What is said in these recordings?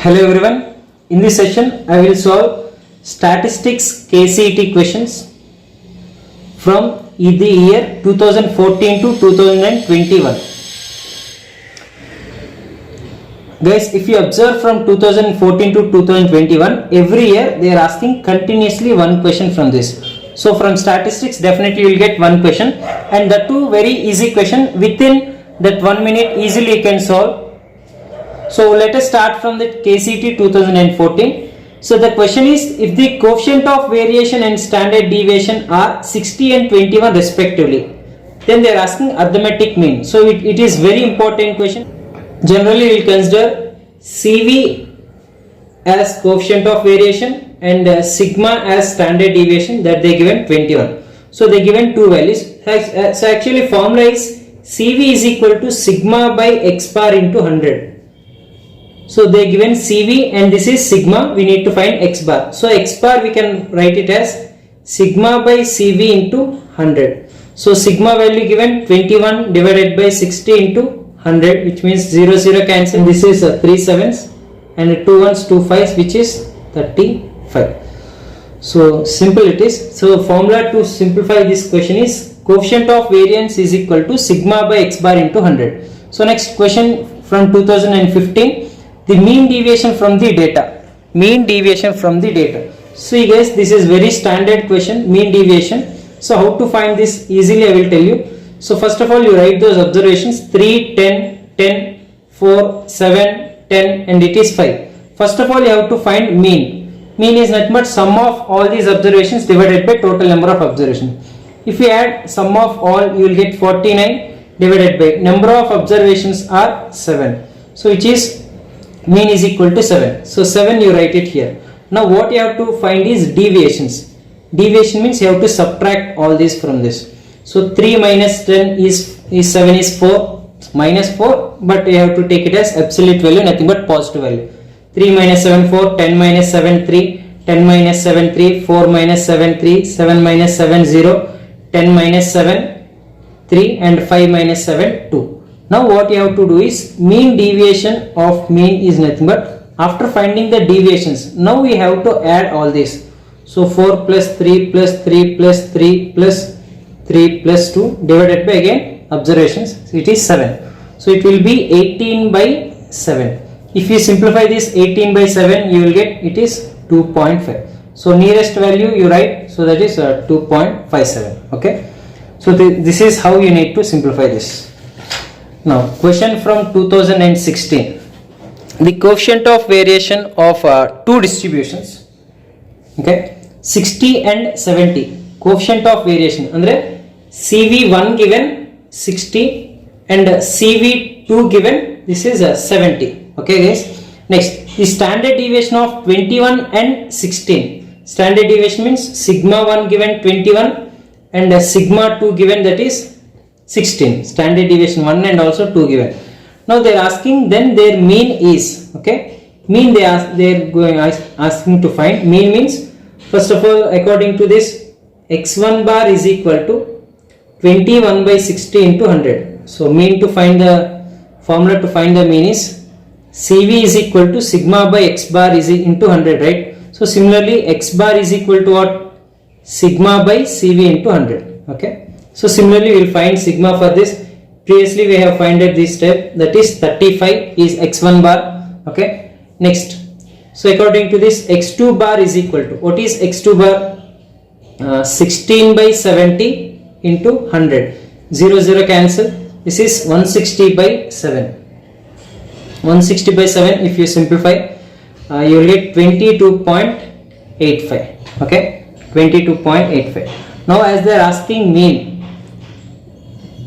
Hello everyone. In this session, I will solve statistics KCET questions from the year 2014 to 2021. Guys, if you observe from 2014 to 2021, every year they are asking continuously one question from this. So from statistics, definitely you will get one question, and the two very easy question within that 1 minute easily you can solve. So let us start from the KCET 2014. So the question is, if the coefficient of variation and standard deviation are 60 and 21 respectively, then they are asking arithmetic mean. So it is very important question. Generally we will consider CV as coefficient of variation and sigma as standard deviation, that they given 21. So they given two values. So actually formula is CV is equal to sigma by x bar into 100. So they given CV and this is sigma, we need to find x bar. So x bar we can write it as sigma by CV into 100. So sigma value given 21 divided by 60 into 100, which means 0 0 cancel. This is 3 sevens and 2 ones 2 5s, which is 35. So simple it is. So formula to simplify this question is coefficient of variance is equal to sigma by x bar into 100. So next question from 2015. The mean deviation from the data. Mean deviation from the data. See guys, this is very standard question, mean deviation. So how to find this easily I will tell you. So first of all you write those observations 3, 10, 10, 4, 7, 10 and it is 5. First of all you have to find mean. Mean is nothing but sum of all these observations divided by total number of observations. If you add sum of all, you will get 49 divided by number of observations are 7. So which is mean is equal to 7. So 7 you write it here. Now what you have to find is deviations. Deviation means you have to subtract all this from this. So 3 minus 10 is 7 is 4 minus 4, but you have to take it as absolute value, nothing but positive value. 3 minus 7 4, 10 minus 7 3, 10 minus 7 3, 4 minus 7 3, 7 minus 7 0, 10 minus 7 3 and 5 minus 7 2. Now what you have to do is mean deviation of mean is nothing but after finding the deviations, now we have to add all this. So 4 plus 3 plus 3 plus 3 plus 3 plus 2 divided by again observations, so it is 7. So it will be 18 by 7. If you simplify this 18 by 7, you will get it is 2.5. So nearest value you write, so that is 2.57. Okay. So this is how you need to simplify this. Now question from 2016. The coefficient of variation of two distributions, okay, 60 and 70. Coefficient of variation andre CV1 given 60 and CV2 given this is 70. Okay guys. Next, the standard deviation of 21 and 16. Standard deviation means sigma 1 given 21 and sigma 2 given, that is 16. Standard deviation 1 and also 2 given. Now they are asking then their mean is, okay, mean they are going asking to find. Mean means first of all according to this x1 bar is equal to 21 by 60 into 100. So mean to find the formula to find the mean is CV is equal to sigma by x bar is into 100, right? So similarly x bar is equal to what? Sigma by CV into 100. Okay. So similarly we will find sigma for this. Previously we have found this step, that is 35 is x1 bar. Okay. Next, so according to this x2 bar is equal to, what is x2 bar? 16 by 70 into 100. 0 0 cancel. This is 160 by 7. 160 by 7 if you simplify, you will get 22.85. Okay. 22.85. Now as they are asking mean,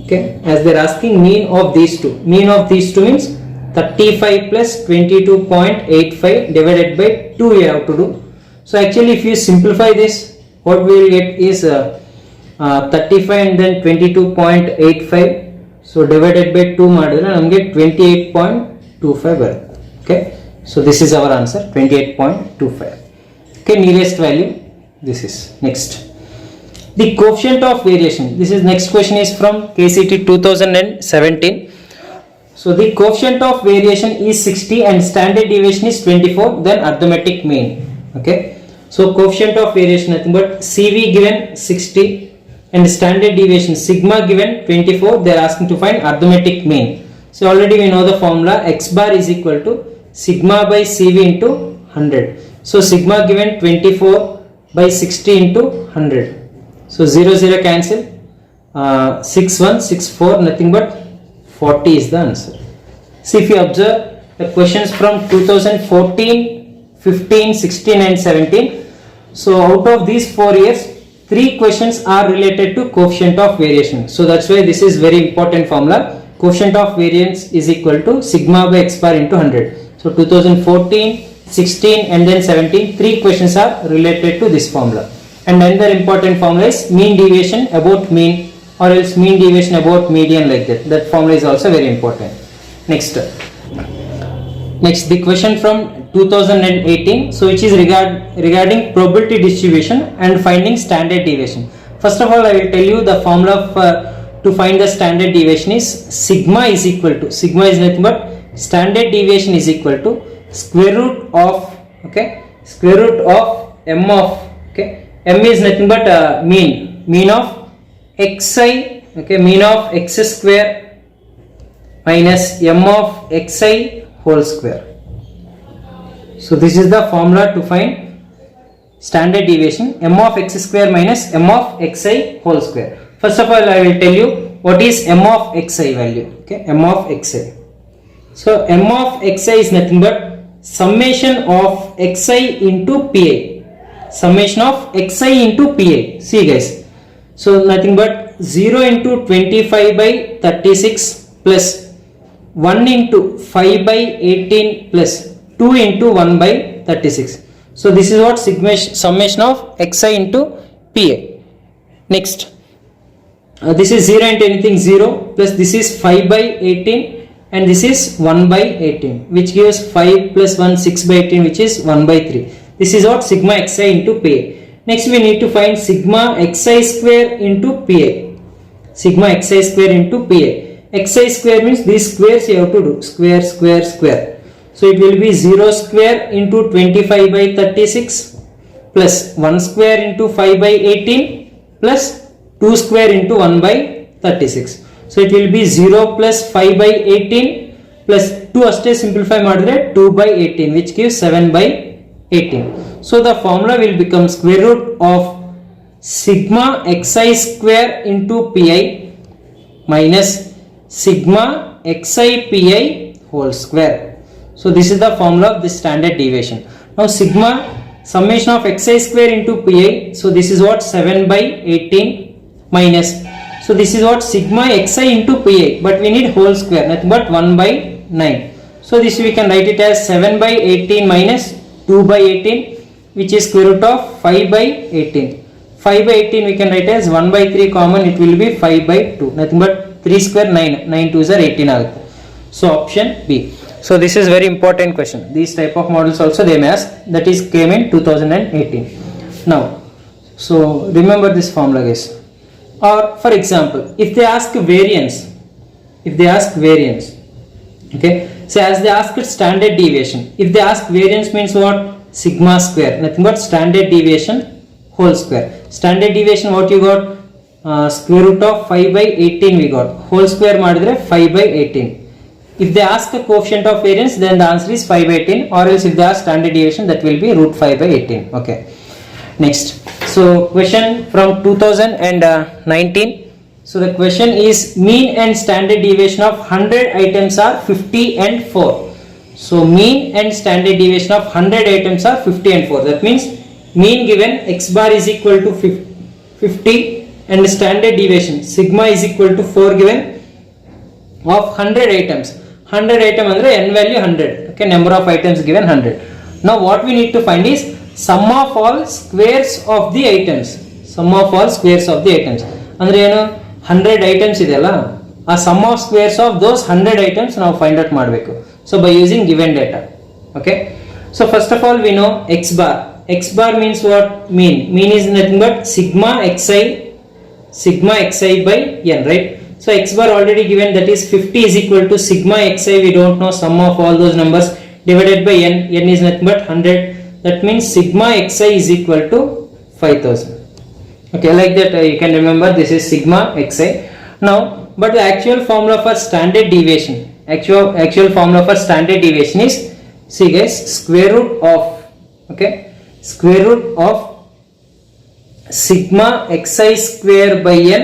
okay, as they are asking mean of these two. Mean of these two means 35 plus 22.85 divided by 2 you have to do. So actually if you simplify this, what we will get is 35 and then 22.85. So divided by 2 module and get 28.25. Okay. So this is our answer, 28.25. Okay, nearest value this is. Next, the coefficient of variation. This is next question is from KCET 2017. So the coefficient of variation is 60 and standard deviation is 24, then arithmetic mean. Okay. So coefficient of variation nothing but CV given 60 and standard deviation sigma given 24. They are asking to find arithmetic mean. So already we know the formula, x bar is equal to sigma by CV into 100. So sigma given 24 by 60 into 100. So 0 0 cancel. 6 1 6 4 nothing but 40 is the answer. See, if you observe the questions from 2014, 15, 16 and 17. So out of these 4 years, 3 questions are related to coefficient of variation. So that's why this is very important formula. Coefficient of variance is equal to sigma by x bar into 100. So 2014, 16 and then 17, 3 questions are related to this formula. And another important formula is mean deviation about mean, or else mean deviation about median, like that. That formula is also very important. Next, the question from 2018, so which is regarding probability distribution and finding standard deviation. First of all, I will tell you the formula to find the standard deviation is sigma is equal to, sigma is nothing but standard deviation is equal to square root of, okay, square root of m of, okay, m is nothing but mean of xi, okay, mean of x square minus m of xi whole square. So this is the formula to find standard deviation, m of x square minus m of xi whole square. First of all, I will tell you what is m of xi value, okay, m of xi. So m of xi is nothing but summation of xi into pi, summation of xi into pi. See guys, so nothing but 0 into 25 by 36 plus 1 into 5 by 18 plus 2 into 1 by 36. So this is what summation of xi into pi. Next, this is 0 into anything 0 plus this is 5 by 18 and this is 1 by 18, which gives 5 plus 1 6 by 18, which is 1 by 3. This is what sigma xi into pi. Next we need to find sigma xi square into pi. Sigma xi square into pi. Xi square means these squares you have to do, square square square. So it will be 0 square into 25 by 36 plus 1 square into 5 by 18 plus 2 square into 1 by 36. So it will be 0 plus 5 by 18 plus 2 ಅಷ್ಟೇ simplify ಮಾಡಿದ್ರೆ 2 by 18, which gives 7 by 18. So the formula will become square root of sigma xi square into pi minus sigma xi pi whole square. So this is the formula of the standard deviation. Now sigma summation of xi square into pi, so this is what 7 by 18 minus, so this is what sigma xi into pi, but we need whole square, nothing but 1 by 9. So this we can write it as 7 by 18 minus 2 by 18, which is square root of 5 by 18. 5 by 18 we can write as 1 by 3 common, it will be 5 by 2, nothing but 3 square 9, 9 2s are 18 agutte. So option B. So this is very important question. These type of models also they may ask, that is came in 2018. Now, so remember this formula guys. Or for example, if they ask variance, okay, so as they ask standard deviation, if they ask variance means what? Sigma square, nothing but standard deviation whole square. Standard deviation what you got? Square root of 5 by 18 we got, whole square madidre 5 by 18. If they ask a coefficient of variance, then the answer is 5 by 18, or else if they ask standard deviation, that will be root 5 by 18. Okay. Next, so question from 2019. So the question is mean and standard deviation of 100 items are 50 and 4. So mean and standard deviation of 100 items are 50 and 4. That means mean given x bar is equal to 50 and standard deviation sigma is equal to 4 given of 100 items. 100 item andre n value 100, okay, number of items given 100. Now what we need to find is sum of all squares of the items. Sum of all squares of the items andre ಏನು 100 items ಇದೆಯಲ್ಲ, ಆ sum of squares of those 100 items ನಾವು find out ಮಾಡಬೇಕು. So by using given data, okay. So first of all we know x bar. X bar means what? Mean is nothing but sigma xi by n, right? So x bar already given, that is 50 is equal to sigma xi, we don't know, sum of all those numbers divided by n. N is nothing but 100. That means sigma xi is equal to 5000. Okay, like that you can remember this is sigma xi. Now, but the actual formula for standard deviation, actual formula for standard deviation is, see guys, square root of, okay, square root of sigma xi square by n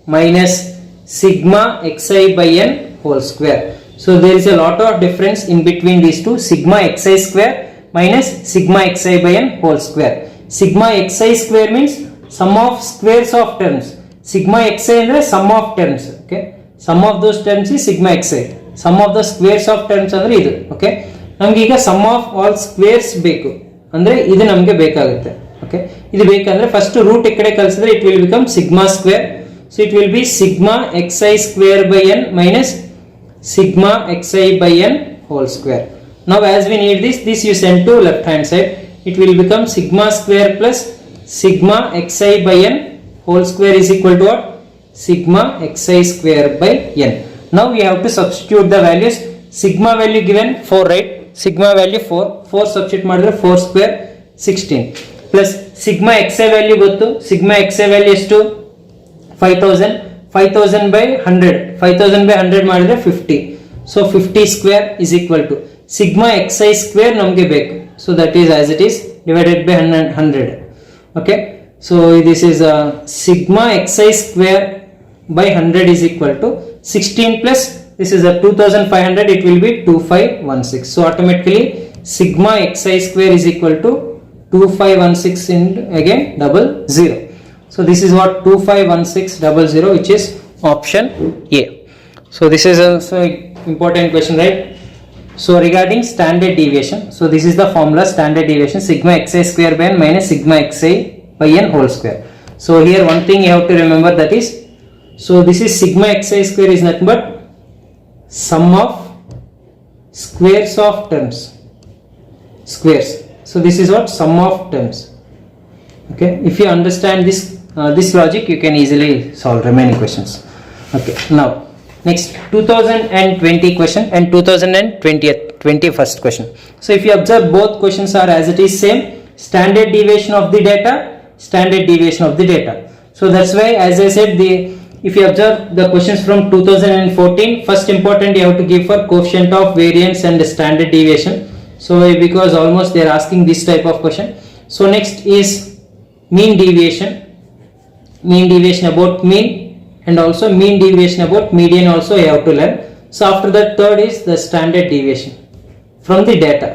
minus sigma xi by n whole square. So there is a lot of difference in between these two, sigma xi square minus sigma xi by n whole square. Sigma xi square means sum of squares of terms, sigma xi andre sum of terms, okay, sum of those terms is sigma xi, sum of the squares of terms andre idu, okay. ನಮಗೆ ಈಗ sum of all squares ಬೇಕು ಅಂದ್ರೆ ಇದು ನಮಗೆ ಬೇಕಾಗುತ್ತೆ, okay. ಇದು ಬೇಕಂದ್ರೆ first root ಈ ಕಡೆ ಕಳಿಸಿದ್ರೆ it will become sigma square. So it will be sigma xi square by n minus sigma xi by n whole square. Now as we need this you send to left hand side, it will become sigma square plus sigma xi by n whole square is equal to what? Sigma xi square by n. Now we have to substitute the values. Sigma value given 4, right? Sigma value 4 substitute ಮಾಡಿದ್ರೆ 4 square 16 plus sigma xi value ಗೊತ್ತು, sigma xi value ಎಷ್ಟು 5000 by 100, 5000 by 100 ಮಾಡಿದ್ರೆ 50, so 50 square is equal to sigma xi square ನಮಗೆ ಬೇಕು, so that is as it is divided by 100, okay. So this is sigma xi square by 100 is equal to 16 plus this is a 2500, it will be 2516. So automatically sigma xi square is equal to 2516 into again 00. So this is what 251600, which is option A. So this is also important question, right? So regarding standard deviation, so this is the formula standard deviation, sigma xi square by n minus sigma xi by n whole square. So here one thing you have to remember, that is, so this is sigma xi square is nothing but sum of squares of terms, squares. So this is what sum of terms, okay. If you understand this logic, you can easily solve remaining questions, okay. Now next 2020 question and 2021st question. So if you observe, both questions are as it is same, standard deviation of the data, standard deviation of the data. So that's why, as I said, if you observe the questions from 2014, first important you have to give for coefficient of variance and standard deviation. So because almost they are asking this type of question. So next is mean deviation about mean, and also mean deviation about median also you have to learn. So after that, third is the standard deviation from the data,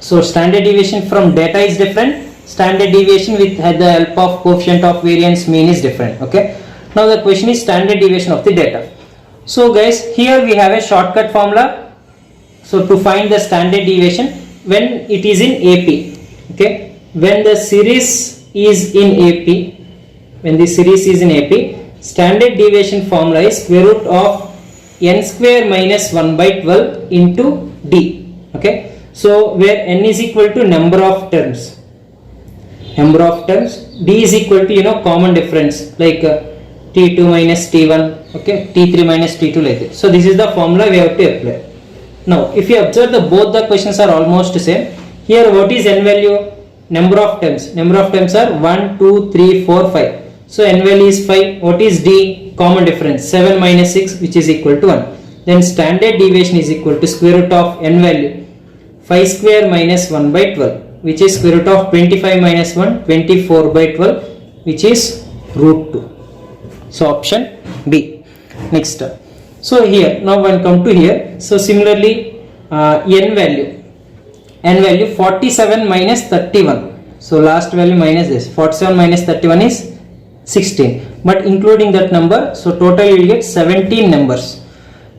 so standard deviation from data is different, standard deviation with the help of coefficient of variance mean is different, okay. Now the question is standard deviation of the data. So guys, here we have a shortcut formula. So to find the standard deviation when it is in AP, okay, when the series is in AP, standard deviation formula is square root of n square minus 1 by 12 into d, okay. So where n is equal to number of terms, d is equal to common difference, like t2 minus t1, okay, t3 minus t2, like that. So this is the formula we have to apply. Now if you observe, both the questions are almost same. Here what is n value? Number of terms are 1 2 3 4 5. So n value is 5. What is d? Common difference 7 minus 6, which is equal to 1. Then standard deviation is equal to square root of n value 5 square minus 1 by 12, which is square root of 25 minus 1, 24 by 12, which is root 2. So option B. Next, so here now when come to here, so similarly n value 47 minus 31. So last value minus this, 47 minus 31 is 16, but including that number, so total you will get 17 numbers.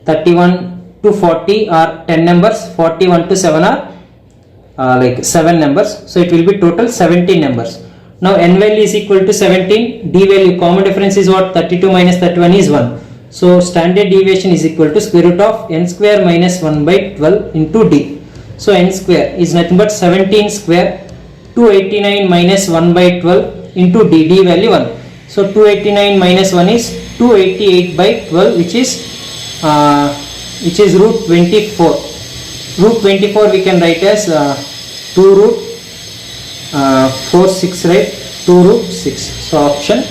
31 to 40 are 10 numbers, 41 to 7 are like 7 numbers, so it will be total 17 numbers. Now n value is equal to 17, d value, common difference is what? 32 minus 31 is 1. So standard deviation is equal to square root of n square minus 1 by 12 into d. So n square is nothing but 17 square, 289 minus 1 by 12 into d value 1. So 289 minus 1 is 288 by 12, which is root 24. Root 24 we can write as 2 root 4 6, right? 2 root 6. So option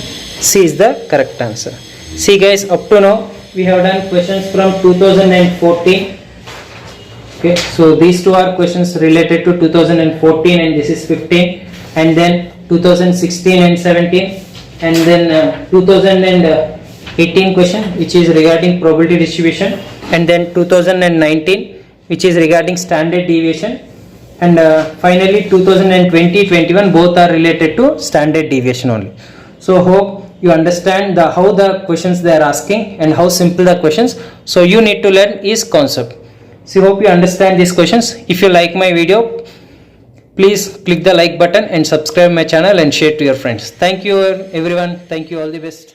C is the correct answer. See guys, up to now we have done questions from 2014. Okay, so these two are questions related to 2014 and this is 15, and then 2016 and 17, and then 2018 question which is regarding probability distribution, and then 2019 which is regarding standard deviation, and finally 2020-21 both are related to standard deviation only. So hope you understand how the questions they are asking and how simple the questions. So you need to learn is concept. So hope you understand these questions. If you like my video, please click the like button and subscribe my channel and share to your friends. Thank you everyone. Thank you. All the best.